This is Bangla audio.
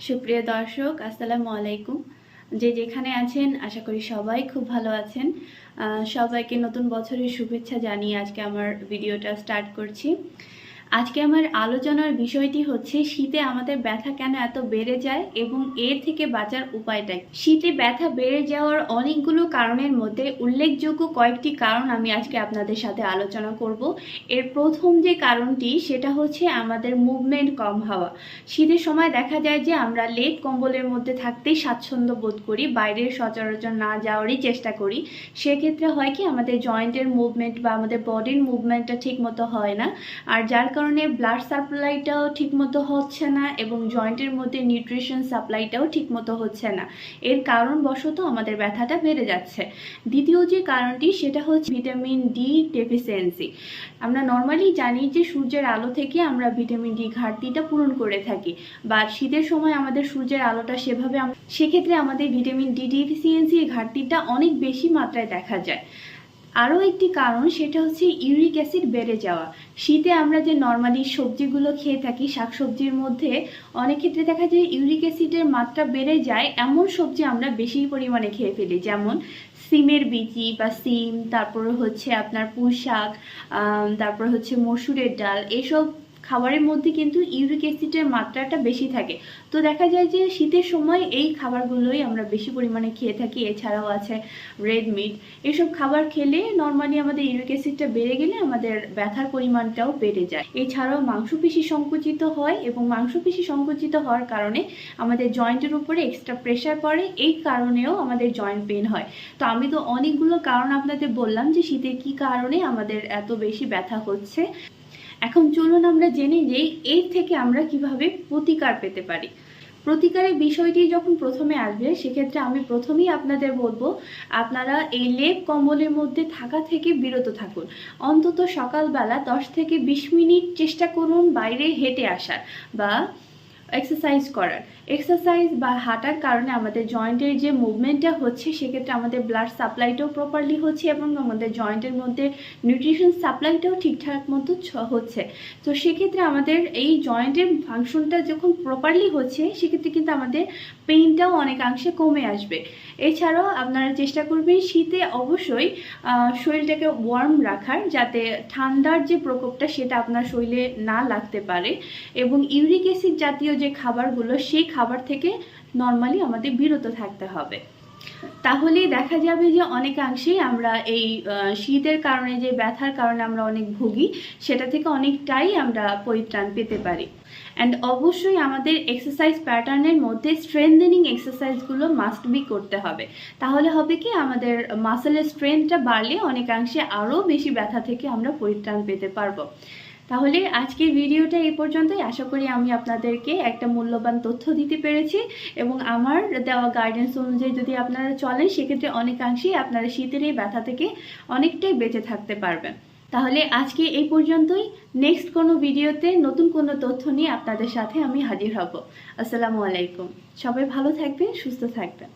সুপ্রিয় দর্শক, আসসালামু আলাইকুম। যে যেখানে আছেন আশা করি সবাই খুব ভালো আছেন। সবাইকে নতুন বছরের শুভেচ্ছা জানিয়ে আজকে আমার ভিডিওটা স্টার্ট করছি। আজকে আমার আলোচনার বিষয়টি হচ্ছে শীতে আমাদের ব্যথা কেন এত বেড়ে যায় এবং এর থেকে বাঁচার উপায়টা কি। শীতে ব্যথা বেড়ে যাওয়ার অনেকগুলো কারণের মধ্যে উল্লেখযোগ্য কয়েকটি কারণ আমি আজকে আপনাদের সাথে আলোচনা করব। এর প্রথম যে কারণটি সেটা হচ্ছে আমাদের মুভমেন্ট কম হওয়া। শীতের সময় দেখা যায় যে আমরা লেপ কম্বলের মধ্যে থাকতেই স্বাচ্ছন্দ্য বোধ করি, বাইরে সচরাচর না যাওয়ারই চেষ্টা করি। সেক্ষেত্রে হয় কি আমাদের জয়েন্টের মুভমেন্ট বা আমাদের বডির মুভমেন্টটা ঠিক মতো হয় না, আর যার কারণে ব্লাড সাপ্লাইটাও ঠিকমতো হচ্ছে না এবং জয়েন্টের মধ্যে নিউট্রিশন সাপ্লাইটাও ঠিকমতো হচ্ছে না। এর কারণবশত আমাদের ব্যথাটা বেড়ে যাচ্ছে। দ্বিতীয় যে কারণটি সেটা হচ্ছে ভিটামিন ডি ডেফিসিয়েন্সি। আমরা নর্মালি জানি যে সূর্যের আলো থেকে আমরা ভিটামিন ডি ঘাটতিটা পূরণ করে থাকি, বা শীতের সময় আমাদের সূর্যের আলোটা সেভাবে সেক্ষেত্রে আমাদের ভিটামিন ডি ডেফিসিয়েন্সির ঘাটতিটা অনেক বেশি মাত্রায় দেখা যায়। আরও একটি কারণ সেটা হচ্ছে ইউরিক অ্যাসিড বেড়ে যাওয়া। শীতে আমরা যে নর্মালি সবজিগুলো খেয়ে থাকি, শাকসবজির মধ্যে অনেক ক্ষেত্রে দেখা যায় ইউরিক অ্যাসিডের মাত্রা বেড়ে যায়, এমন সবজি আমরা বেশি পরিমাণে খেয়ে ফেলি, যেমন সিমের বিচি বা সিম, তারপরে হচ্ছে আপনার পুঁই শাক, তারপর হচ্ছে মসুরের ডাল। এসব খাবারের মধ্যে কিন্তু ইউরিক অ্যাসিডের মাত্রাটা বেশি থাকে। তো দেখা যায় যে শীতের সময় এই খাবারগুলোই আমরা বেশি পরিমাণে খেয়ে থাকি। এছাড়াও আছে রেড মিট। এসব খাবার খেলে নর্মালি আমাদের ইউরিক অ্যাসিডটা বেড়ে গেলে আমাদের ব্যথার পরিমাণটাও বেড়ে যায়। এছাড়াও মাংসপেশি সংকুচিত হয় এবং মাংসপেশি সংকুচিত হওয়ার কারণে আমাদের জয়েন্টের উপরে এক্সট্রা প্রেশার পড়ে, এই কারণেও আমাদের জয়েন্ট পেন হয়। তো আমি তো অনেকগুলো কারণ আপনাদের বললাম যে শীতের কি কারণে আমাদের এত বেশি ব্যথা হচ্ছে। এখন চলুন আমরা জেনে যাই এর থেকে আমরা কিভাবে প্রতিকার পেতে পারি। প্রতিকারের বিষয়টি যখন প্রথমে আসবে সেক্ষেত্রে আমি প্রথমেই আপনাদের বলবো আপনারা এই লেপ কম্বলের মধ্যে থাকা থেকে বিরত থাকুন। অন্তত সকালবেলা 10 থেকে 20 মিনিট চেষ্টা করুন বাইরে হেঁটে আসার বা এক্সারসাইজ করার। এক্সারসাইজ বা হাঁটার কারণে আমাদের জয়েন্টের যে মুভমেন্টটা হচ্ছে সেক্ষেত্রে আমাদের ব্লাড সাপ্লাইটাও প্রপারলি হচ্ছে এবং আমাদের জয়েন্টের মধ্যে নিউট্রিশন সাপ্লাইটাও ঠিকঠাক মতো হচ্ছে। তো সেক্ষেত্রে আমাদের এই জয়েন্টের ফাংশনটা যখন প্রপারলি হচ্ছে সেক্ষেত্রে কিন্তু আমাদের পেইনটাও অনেকাংশে কমে আসবে। এছাড়াও আপনারা চেষ্টা করবেন শীতে অবশ্যই শরীরটাকে ওয়ার্ম রাখার, যাতে ঠান্ডার যে প্রকোপটা সেটা আপনার শরীরে না লাগতে পারে, এবং ইউরিক অ্যাসিড জাতীয় যে খাবারগুলো সেই খাবার থেকে নর্মালি আমাদের বিরত থাকতে হবে। তাহলেই দেখা যাবে যে অনেকাংশেই আমরা এই শীতের কারণে যে ব্যথার কারণে আমরা অনেক ভুগি সেটা থেকে অনেকটাই আমরা পরিত্রাণ পেতে পারি। অ্যান্ড অবশ্যই আমাদের এক্সারসাইজ প্যাটার্নের মধ্যে স্ট্রেংথেনিং এক্সারসাইজগুলো মাস্ট বি করতে হবে। তাহলে হবে কি আমাদের মাসেলের স্ট্রেংথটা বাড়লে অনেকাংশে আরও বেশি ব্যথা থেকে আমরা পরিত্রাণ পেতে পারবো। তাহলে আজকের ভিডিওটা এই পর্যন্তই। আশা করি আমি আপনাদেরকে একটা মূল্যবান তথ্য দিতে পেরেছি এবং আমার দেওয়া গাইডেন্স অনুযায়ী যদি আপনারা চলেন সেক্ষেত্রে অনেকাংশেই আপনারা শীতের এই ব্যথা থেকে অনেকটাই বেঁচে থাকতে পারবেন। তাহলে আজকে এই পর্যন্তই। নেক্সট কোনো ভিডিওতে নতুন কোনো তথ্য নিয়ে আপনাদের সাথে আমি হাজির হব। আসসালামু আলাইকুম। সবাই ভালো থাকবেন, সুস্থ থাকবেন।